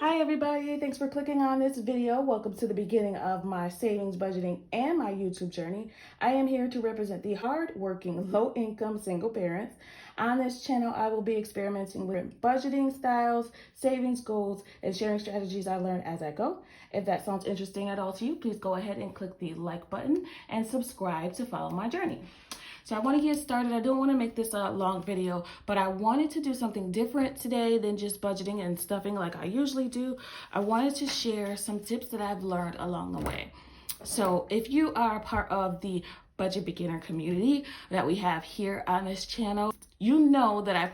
Hi everybody, thanks for clicking on this video. Welcome to the beginning of my savings, budgeting, and my YouTube journey. I am here to represent the hard-working, low-income single parents. On this channel, I will be experimenting with budgeting styles, savings goals, and sharing strategies I learn as I go. If that sounds interesting at all to you, please go ahead and click the like button and subscribe to follow my journey. So I want to get started. I don't want to make this a long video, but I wanted to do something different today than just budgeting and stuffing like I usually do. I wanted to share some tips that I've learned along the way. So if you are a part of the budget beginner community that we have here on this channel, you know that I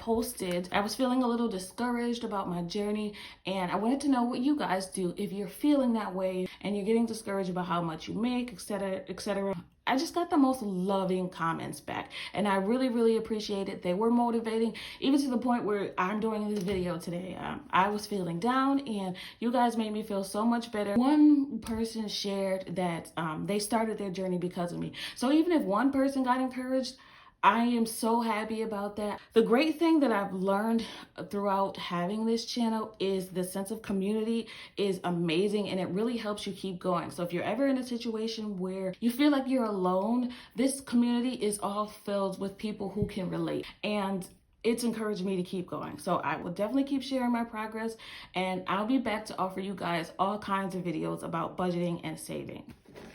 was feeling a little discouraged about my journey, and I wanted to know what you guys do if you're feeling that way and you're getting discouraged about how much you make, etc., etc. I just got the most loving comments back, and I really appreciate it. They were motivating, even to the point where I'm doing this video today. I was feeling down, and you guys made me feel so much better. One person shared that they started their journey because of me. So even if one person got encouraged, I am so happy about that. The great thing that I've learned throughout having this channel is the sense of community is amazing, and it really helps you keep going. So if you're ever in a situation where you feel like you're alone, this community is all filled with people who can relate, and it's encouraged me to keep going. So I will definitely keep sharing my progress, and I'll be back to offer you guys all kinds of videos about budgeting and saving.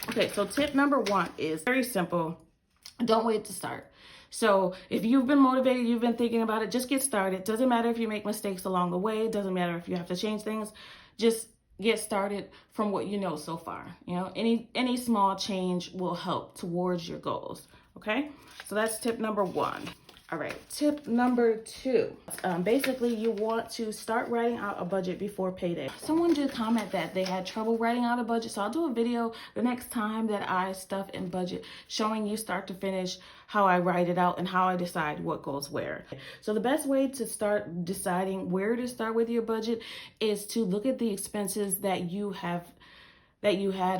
Okay, so tip number one is very simple. Don't wait to start. So if you've been motivated, you've been thinking about it, just get started. Doesn't matter if you make mistakes along the way. Doesn't matter if you have to change things. Just get started from what you know so far. You know, any small change will help towards your goals. Okay, so that's tip number one. All right, tip number two. Basically, you want to start writing out a budget before payday. Someone did comment that they had trouble writing out a budget, so I'll do a video the next time that I stuff and budget, showing you start to finish how I write it out and how I decide what goes where. So the best way to start deciding where to start with your budget is to look at the expenses that you had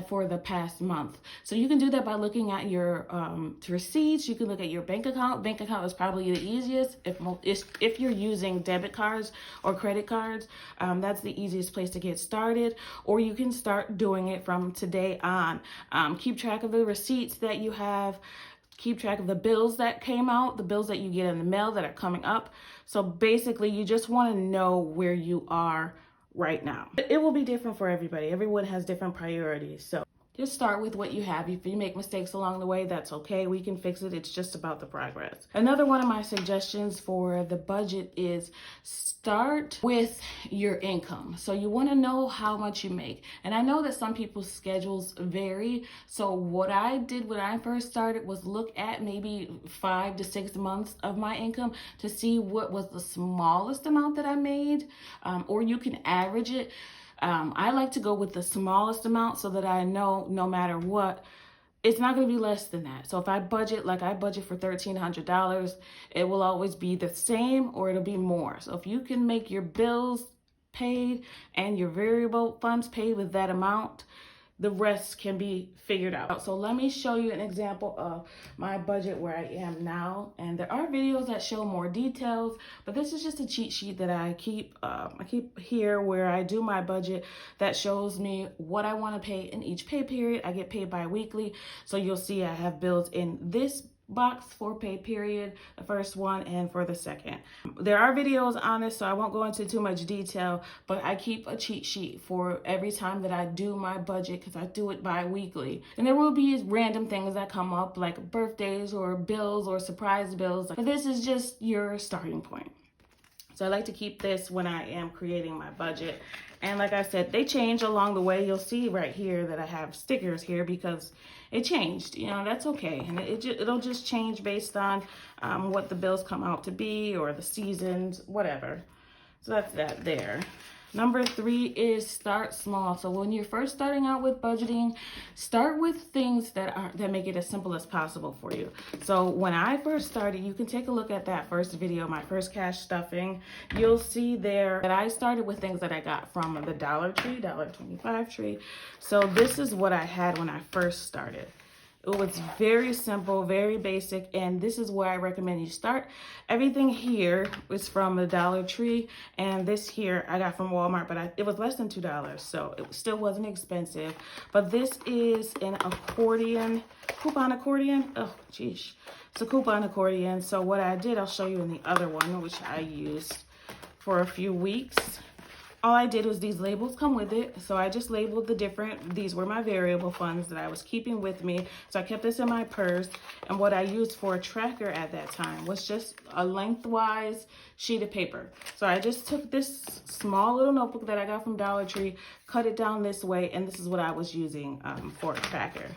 for the past month. So you can do that by looking at your receipts. You can look at your bank account. Bank account is probably the easiest if you're using debit cards or credit cards. That's the easiest place to get started, or you can start doing it from today on. Keep track of the receipts that you have. Keep track of the bills that came out, the bills that you get in the mail that are coming up. So basically, you just want to know where you are right now. It will be different for everybody. Everyone has different priorities. So just start with what you have. If you make mistakes along the way, that's okay. We can fix it. It's just about the progress. Another one of my suggestions for the budget is start with your income. So you want to know how much you make. And I know that some people's schedules vary. So what I did when I first started was look at maybe 5 to 6 months of my income to see what was the smallest amount that I made, or you can average it. I like to go with the smallest amount so that I know no matter what, it's not going to be less than that. So if I budget, like I budget for $1,300, it will always be the same or it'll be more. So if you can make your bills paid and your variable funds paid with that amount, the rest can be figured out. So let me show you an example of my budget where I am now. And there are videos that show more details, but this is just a cheat sheet that I keep here where I do my budget that shows me what I want to pay in each pay period. I get paid bi-weekly. So you'll see I have bills in this box for pay period, the first one, and for the second. There are videos on this, so I won't go into too much detail, but I keep a cheat sheet for every time that I do my budget because I do it bi-weekly. And there will be random things that come up like birthdays or bills or surprise bills, but this is just your starting point. So I like to keep this when I am creating my budget. And like I said, they change along the way. You'll see right here that I have stickers here because it changed. You know, that's okay. And it'll just change based on what the bills come out to be or the seasons, whatever. So that's that there. Number 3 is start small. So when you're first starting out with budgeting, start with things that make it as simple as possible for you. So when I first started, you can take a look at that first video, my first cash stuffing. You'll see there that I started with things that I got from the Dollar Tree, $1.25 tree. So this is what I had when I first started. It was very simple, very basic, and this is where I recommend you start. Everything here is from the Dollar Tree, and this here I got from Walmart, but it was less than $2, so it still wasn't expensive. But this is an accordion, coupon accordion. Oh, geez. It's a coupon accordion. So what I did, I'll show you in the other one, which I used for a few weeks. All I did was these labels come with it. So I just labeled these were my variable funds that I was keeping with me. So I kept this in my purse. And what I used for a tracker at that time was just a lengthwise sheet of paper. So I just took this small little notebook that I got from Dollar Tree, cut it down this way, and this is what I was using for a tracker.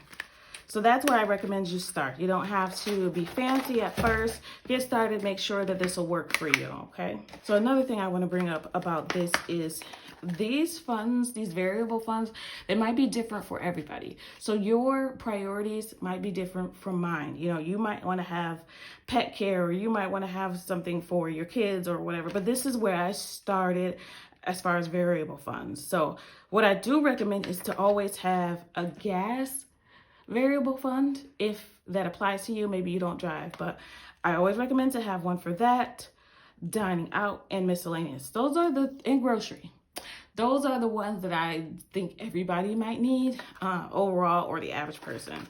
So that's where I recommend you start. You don't have to be fancy at first. Get started, make sure that this will work for you, okay? So another thing I want to bring up about this is these funds, these variable funds, they might be different for everybody. So your priorities might be different from mine. You know, you might want to have pet care, or you might want to have something for your kids or whatever. But this is where I started as far as variable funds. So what I do recommend is to always have a gas variable fund if that applies to you. Maybe you don't drive, but I always recommend to have one for that, dining out, and miscellaneous. Those are and grocery. Those are the ones that I think everybody might need overall, or the average person.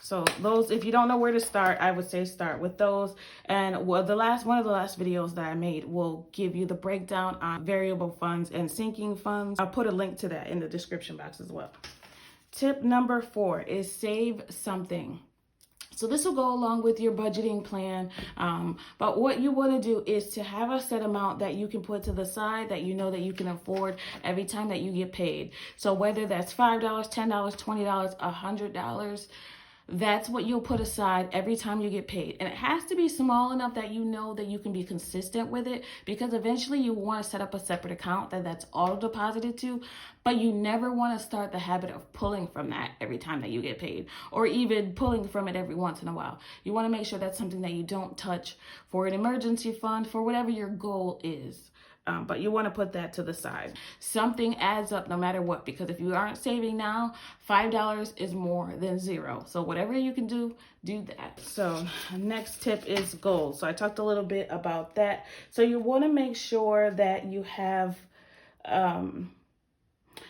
So those, if you don't know where to start, I would say start with those. And one of the last videos that I made will give you the breakdown on variable funds and sinking funds. I'll put a link to that in the description box as well. Tip number 4 is save something. So this will go along with your budgeting plan. But what you want to do is to have a set amount that you can put to the side that you know that you can afford every time that you get paid. So whether that's $5, $10, $20, $100, that's what you'll put aside every time you get paid. And it has to be small enough that you know that you can be consistent with it, because eventually you want to set up a separate account that's auto deposited to, but you never want to start the habit of pulling from that every time that you get paid, or even pulling from it every once in a while. You want to make sure that's something that you don't touch for an emergency fund, for whatever your goal is. But you want to put that to the side. Something adds up no matter what, because if you aren't saving now, $5 is more than 0. So whatever you can do that. So next tip is goals. So I talked a little bit about that. So you want to make sure that you have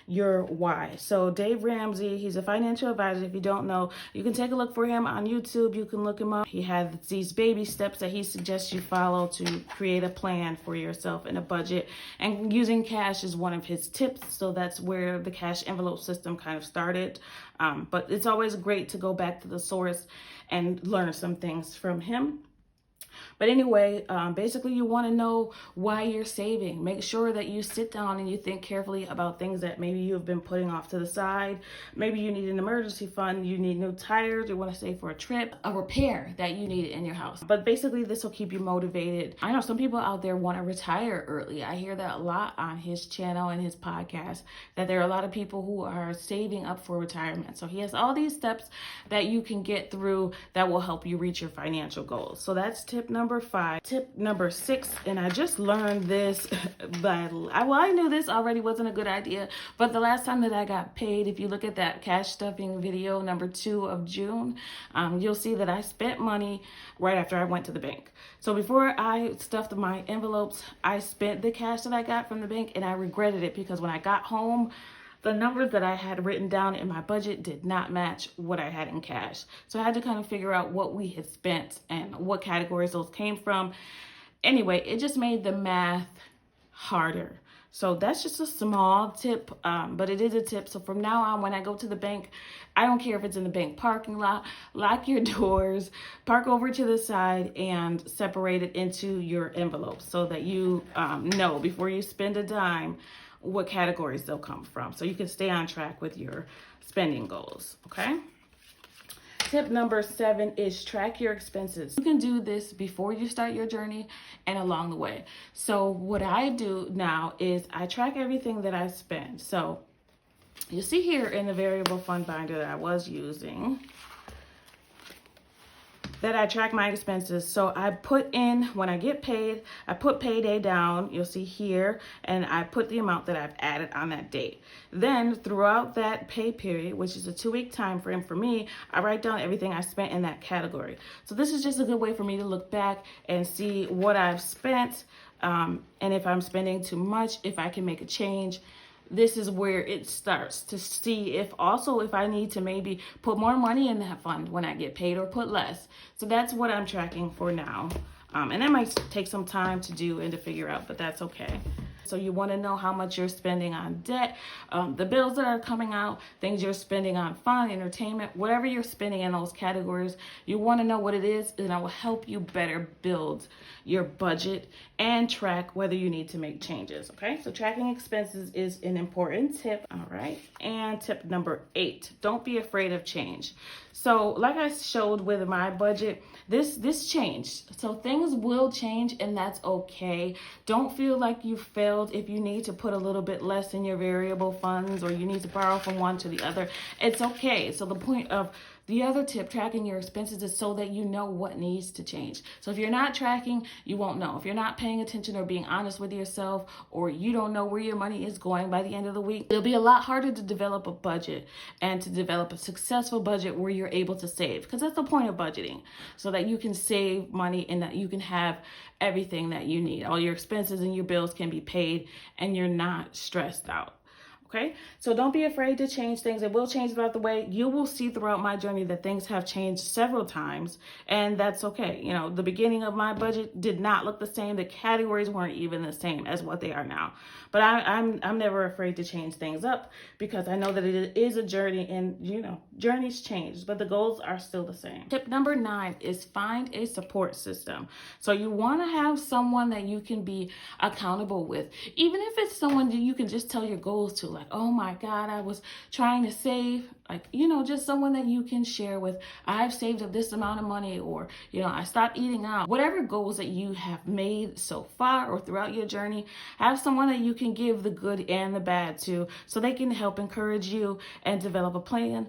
your why. So Dave Ramsey, he's a financial advisor. If you don't know, you can take a look for him on YouTube. You can look him up. He has these baby steps that he suggests you follow to create a plan for yourself and a budget. And using cash is one of his tips. So that's where the cash envelope system kind of started. But it's always great to go back to the source and learn some things from him. But anyway, basically you want to know why you're saving. Make sure that you sit down and you think carefully about things that maybe you've been putting off to the side. Maybe you need an emergency fund, you need new tires, you want to save for a trip, a repair that you need in your house. But basically this will keep you motivated. I know some people out there want to retire early. I hear that a lot on his channel and his podcast, that there are a lot of people who are saving up for retirement. So he has all these steps that you can get through that will help you reach your financial goals. So that's tip number 5. Tip number 6, and I just learned this, but I knew this already wasn't a good idea, but the last time that I got paid, if you look at that cash stuffing video number 2 of June, you'll see that I spent money right after I went to the bank. So before I stuffed my envelopes, I spent the cash that I got from the bank, and I regretted it because when I got home, the numbers that I had written down in my budget did not match what I had in cash. So I had to kind of figure out what we had spent and what categories those came from. Anyway, it just made the math harder. So that's just a small tip, but it is a tip. So from now on, when I go to the bank, I don't care if it's in the bank parking lot, lock your doors, park over to the side, and separate it into your envelopes so that you know before you spend a dime what categories they'll come from, so you can stay on track with your spending goals, okay? Tip number 7 is track your expenses. You can do this before you start your journey and along the way. So what I do now is I track everything that I spend. So you see here in the variable fund binder that I was using, that I track my expenses. So I put in, when I get paid, I put payday down, you'll see here, and I put the amount that I've added on that date. Then throughout that pay period, which is a 2-week time frame for me, I write down everything I spent in that category. So this is just a good way for me to look back and see what I've spent, and if I'm spending too much, if I can make a change. This is where it starts to see if I need to maybe put more money in that fund when I get paid or put less. So that's what I'm tracking for now. And that might take some time to do and to figure out, but that's okay. So you want to know how much you're spending on debt, the bills that are coming out, things you're spending on fun, entertainment, whatever you're spending in those categories. You want to know what it is, and I will help you better build your budget and track whether you need to make changes. Okay, so tracking expenses is an important tip. All right, and tip number 8, don't be afraid of change. So like I showed with my budget, this changed. So things will change, and that's okay. Don't feel like you failed if you need to put a little bit less in your variable funds, or you need to borrow from one to the other. It's okay. So the point of the other tip, tracking your expenses, is so that you know what needs to change. So if you're not tracking, you won't know. If you're not paying attention or being honest with yourself, or you don't know where your money is going by the end of the week, it'll be a lot harder to develop a budget and to develop a successful budget where you're able to save. Because that's the point of budgeting, so that you can save money and that you can have everything that you need. All your expenses and your bills can be paid and you're not stressed out. Okay, so don't be afraid to change things. It will change throughout the way. You will see throughout my journey that things have changed several times, and that's okay. You know, the beginning of my budget did not look the same. The categories weren't even the same as what they are now. But I'm never afraid to change things up, because I know that it is a journey, and you know, journeys change, but the goals are still the same. Tip number 9 is find a support system. So you want to have someone that you can be accountable with, even if it's someone that you can just tell your goals to. Like, oh my God, I was trying to save, like, you know, just someone that you can share with. I've saved up this amount of money, or, you know, I stopped eating out. Whatever goals that you have made so far or throughout your journey, have someone that you can give the good and the bad to, so they can help encourage you and develop a plan.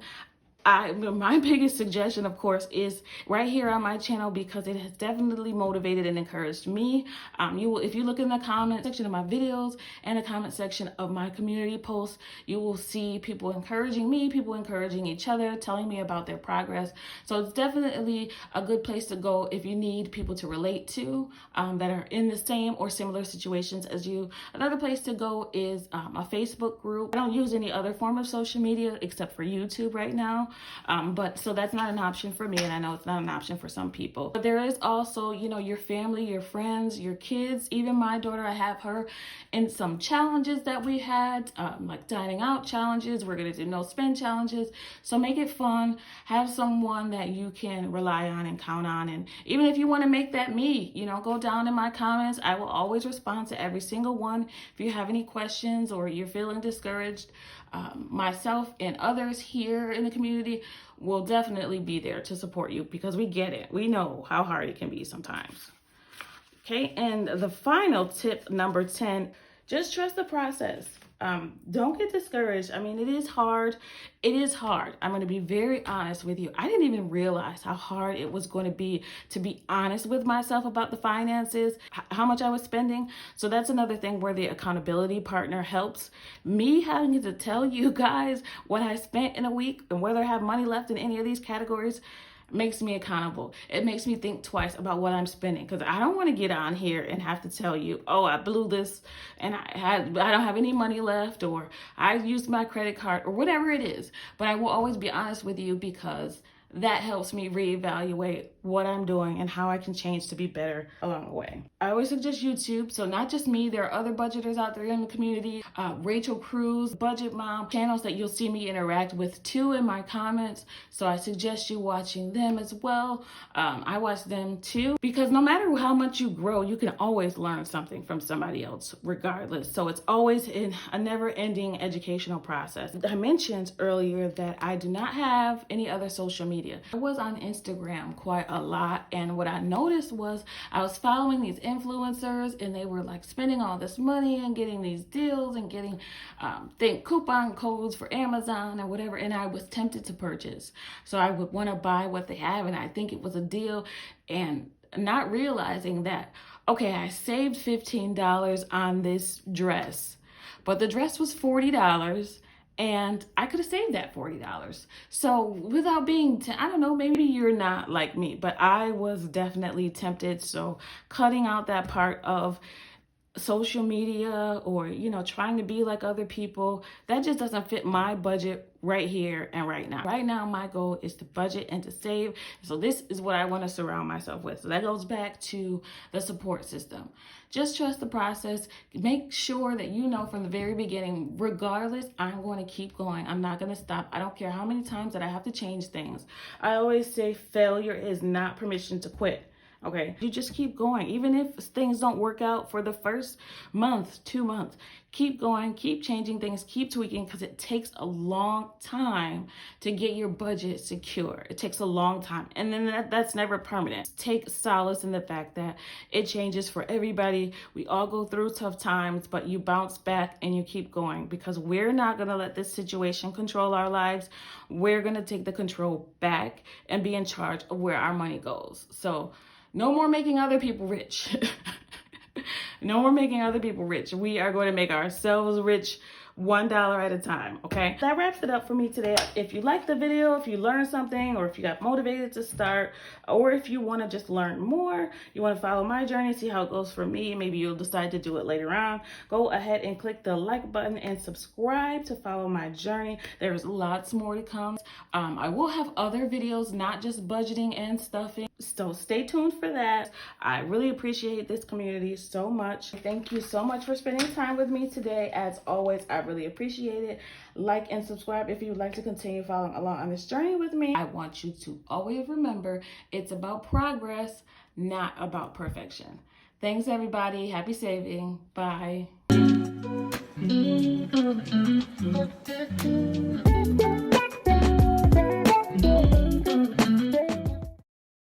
My biggest suggestion, of course, is right here on my channel, because it has definitely motivated and encouraged me. If you look in the comment section of my videos and the comment section of my community posts, you will see people encouraging me, people encouraging each other, telling me about their progress. So it's definitely a good place to go if you need people to relate to that are in the same or similar situations as you. Another place to go is a Facebook group. I don't use any other form of social media except for YouTube right now. But so that's not an option for me, and I know it's not an option for some people. But there is also, you know, your family, your friends, your kids. Even my daughter, I have her in some challenges that we had, like dining out challenges. We're going to do no spend challenges. So make it fun. Have someone that you can rely on and count on. And even if you want to make that me, you know, go down in my comments. I will always respond to every single one. If you have any questions or you're feeling discouraged, myself and others here in the community will definitely be there to support you, because we get it. We know how hard it can be sometimes. Okay, and the final tip, number 10, just trust the process. Don't get discouraged. I mean, it is hard. It is hard. I'm going to be very honest with you. I didn't even realize how hard it was going to be honest with myself about the finances, how much I was spending. So that's another thing where the accountability partner helps. Me having to tell you guys what I spent in a week and whether I have money left in any of these categories makes me accountable. It makes me think twice about what I'm spending, because I don't want to get on here and have to tell you, oh, I blew this and I don't have any money left, or I used my credit card, or whatever it is. But I will always be honest with you, because that helps me reevaluate what I'm doing and how I can change to be better along the way. I always suggest YouTube. So not just me, there are other budgeters out there in the community. Rachel Cruz, Budget Mom, channels that you'll see me interact with too in my comments. So I suggest you watching them as well. I watch them too, because no matter how much you grow, you can always learn something from somebody else regardless. So it's always in a never-ending educational process. I mentioned earlier that I do not have any other social media. I was on Instagram quite a lot. And what I noticed was I was following these influencers, and they were like spending all this money and getting these deals and getting think coupon codes for Amazon or whatever. And I was tempted to purchase. So I would want to buy what they have, and I think it was a deal, and not realizing that, okay, I saved $15 on this dress, but the dress was $40, and I could have saved that $40. So without being, I don't know, maybe you're not like me, but I was definitely tempted. So cutting out that part of social media, or trying to be like other people, that just doesn't fit my budget right here and right now. My goal is to budget and to save. So this is what I want to surround myself with. So that goes back to the support system. Just trust the process. Make sure that you know from the very beginning, regardless, I'm going to keep going. I'm not going to stop. I don't care how many times that I have to change things. I always say failure is not permission to quit. Okay, you just keep going. Even if things don't work out for the first month, 2 months, keep going, keep changing things, keep tweaking, because it takes a long time to get your budget secure. It takes a long time. And then that's never permanent. Take solace in the fact that it changes for everybody. We all go through tough times, but you bounce back and you keep going, because we're not going to let this situation control our lives. We're going to take the control back and be in charge of where our money goes. So no more making other people rich. No more making other people rich. We are going to make ourselves rich $1 at a time, okay? That wraps it up for me today. If you liked the video, if you learned something, or if you got motivated to start, or if you want to just learn more, you want to follow my journey, see how it goes for me, maybe you'll decide to do it later on, go ahead and click the like button and subscribe to follow my journey. There's lots more to come. I will have other videos, not just budgeting and stuffing, so stay tuned for that. I really appreciate this community so much. Thank you so much for spending time with me today. As always, I really appreciate it. Like and subscribe if you'd like to continue following along on this journey with me. I want you to always remember, it's about progress, not about perfection. Thanks, everybody. Happy saving. Bye.